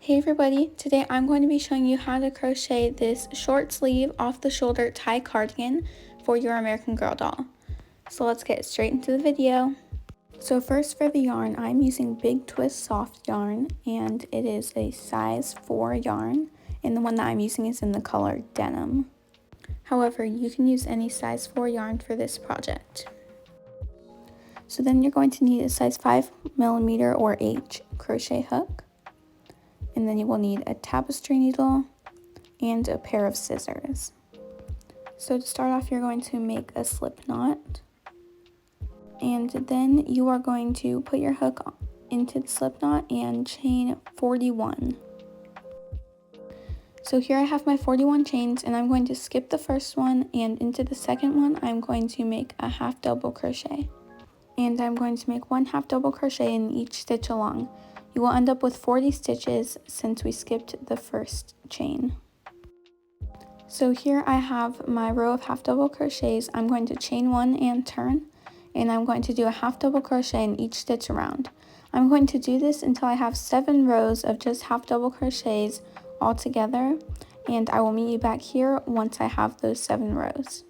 Hey everybody, today I'm going to be showing you how to crochet this short sleeve off the shoulder tie cardigan for your American Girl doll. So let's get straight into the video. So first for the yarn, I'm using Big Twist soft yarn and it is a size 4 yarn, and the one that I'm using is in the color denim. However, you can use any size 4 yarn for this project. So then you're going to need a size 5mm or H crochet hook. And then you will need a tapestry needle and a pair of scissors. So to start off, you're going to make a slip knot, and then you are going to put your hook into the slip knot and chain 41. So here I have my 41 chains, and I'm going to skip the first one, and into the second one I'm going to make a half double crochet, and I'm going to make one half double crochet in each stitch along. You will end up with 40 stitches since we skipped the first chain. So here I have my row of half double crochets. I'm going to chain 1 and turn, and I'm going to do a half double crochet in each stitch around. I'm going to do this until I have 7 rows of just half double crochets all together, and I will meet you back here once I have those 7 rows.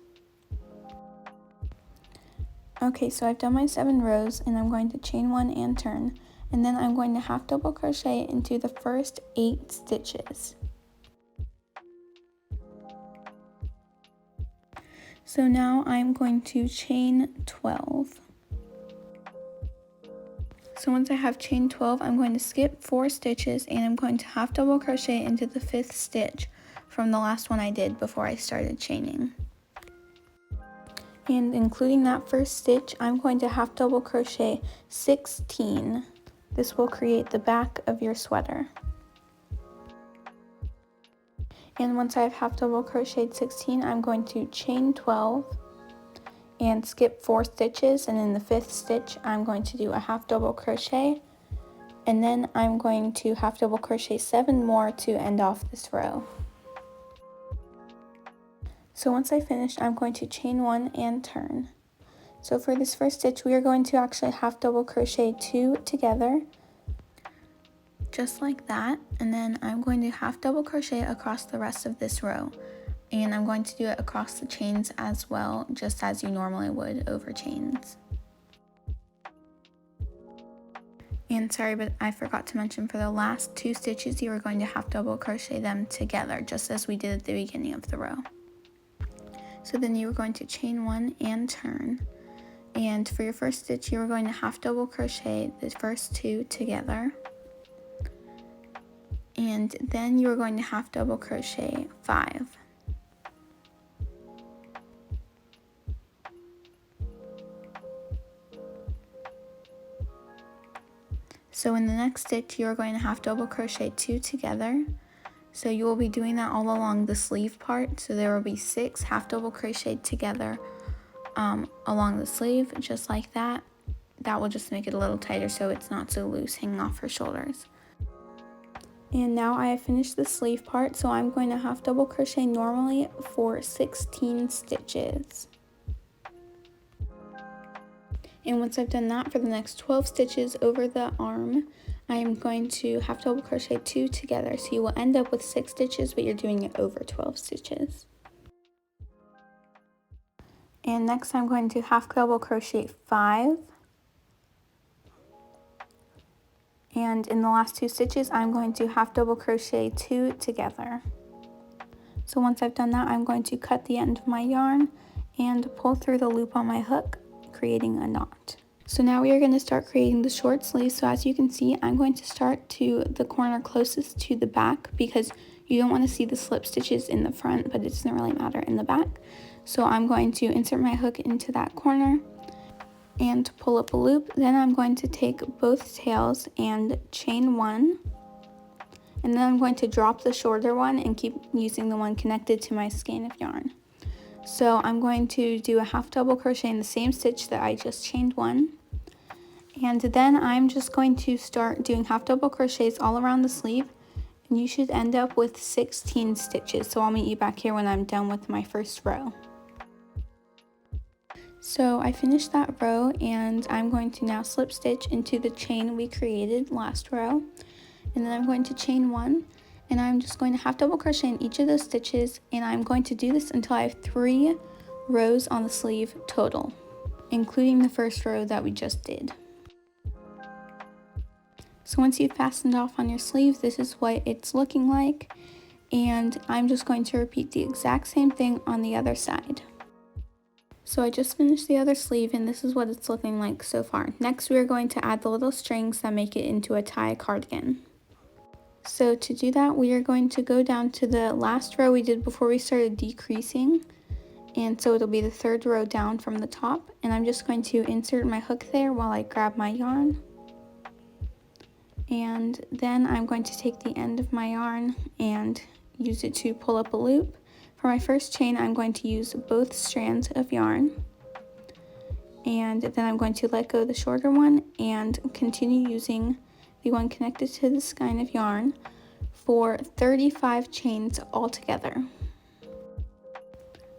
Okay, so I've done my 7 rows, and I'm going to chain 1 and turn. And then I'm going to half double crochet into the first 8 stitches. So now I'm going to chain 12. So once I have chain 12, I'm going to skip 4 stitches, and I'm going to half double crochet into the 5th stitch from the last one I did before I started chaining. And including that first stitch, I'm going to half double crochet 16. This will create the back of your sweater. And once I've half double crocheted 16, I'm going to chain 12 and skip 4 stitches, and in the 5th stitch I'm going to do a half double crochet, and then I'm going to half double crochet 7 more to end off this row. So once I finish, I'm going to chain 1 and turn. So for this first stitch, we are going to actually half double crochet 2 together, just like that, and then I'm going to half double crochet across the rest of this row, and I'm going to do it across the chains as well, just as you normally would over chains. And sorry, but I forgot to mention, for the last 2 stitches you are going to half double crochet them together, just as we did at the beginning of the row. So then you are going to chain 1 and turn. And for your first stitch, you are going to half double crochet the first 2 together. And then you are going to half double crochet 5. So in the next stitch, you are going to half double crochet 2 together. So you will be doing that all along the sleeve part. So there will be 6 half double crocheted together along the sleeve, just like that. That will just make it a little tighter so it's not so loose hanging off her shoulders. And now I have finished the sleeve part, so I'm going to half double crochet normally for 16 stitches. And once I've done that, for the next 12 stitches over the arm, I am going to half double crochet 2 together, so you will end up with 6 stitches, but you're doing it over 12 stitches. And next I'm going to half double crochet 5. And in the last 2 stitches, I'm going to half double crochet 2 together. So once I've done that, I'm going to cut the end of my yarn and pull through the loop on my hook, creating a knot. So now we are going to start creating the short sleeve. So as you can see, I'm going to start to the corner closest to the back, because you don't want to see the slip stitches in the front, but it doesn't really matter in the back. So I'm going to insert my hook into that corner and pull up a loop. Then I'm going to take both tails and chain 1, and then I'm going to drop the shorter one and keep using the one connected to my skein of yarn. So I'm going to do a half double crochet in the same stitch that I just chained 1, and then I'm just going to start doing half double crochets all around the sleeve, and you should end up with 16 stitches. So I'll meet you back here when I'm done with my first row. So I finished that row, and I'm going to now slip stitch into the chain we created last row, and then I'm going to chain 1, and I'm just going to half double crochet in each of those stitches, and I'm going to do this until I have 3 rows on the sleeve total, including the first row that we just did. So once you've fastened off on your sleeve, this is what it's looking like, and I'm just going to repeat the exact same thing on the other side. So I just finished the other sleeve, and this is what it's looking like so far. Next, we are going to add the little strings that make it into a tie cardigan. So to do that, we are going to go down to the last row we did before we started decreasing, and so it'll be the 3rd row down from the top, and I'm just going to insert my hook there while I grab my yarn. And then I'm going to take the end of my yarn and use it to pull up a loop. For my first chain, I'm going to use both strands of yarn, and then I'm going to let go of the shorter one and continue using the one connected to the skein of yarn for 35 chains altogether. And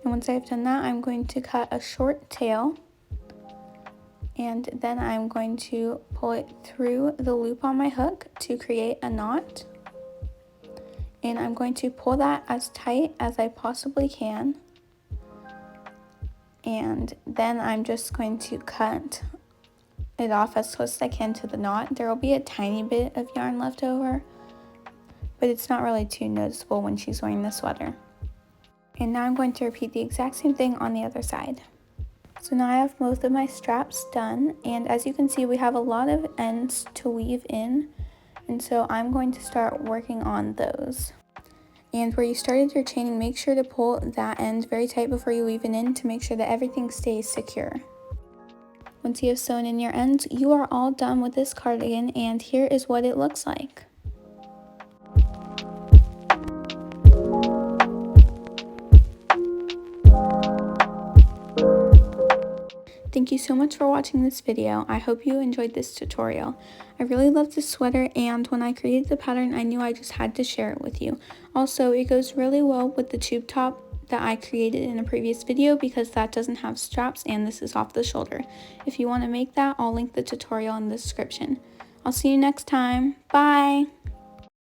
once I've done that, I'm going to cut a short tail, and then I'm going to pull it through the loop on my hook to create a knot. And I'm going to pull that as tight as I possibly can. And then I'm just going to cut it off as close as I can to the knot. There will be a tiny bit of yarn left over, but it's not really too noticeable when she's wearing the sweater. And now I'm going to repeat the exact same thing on the other side. So now I have both of my straps done, and as you can see, we have a lot of ends to weave in, and so I'm going to start working on those. And where you started your chaining, make sure to pull that end very tight before you weave it in to make sure that everything stays secure. Once you have sewn in your ends, you are all done with this cardigan, and here is what it looks like. Thank you so much for watching this video. I hope you enjoyed this tutorial. I really love this sweater, and when I created the pattern, I knew I just had to share it with you. Also, it goes really well with the tube top that I created in a previous video because that doesn't have straps and this is off the shoulder. If you want to make that, I'll link the tutorial in the description. I'll see you next time. Bye!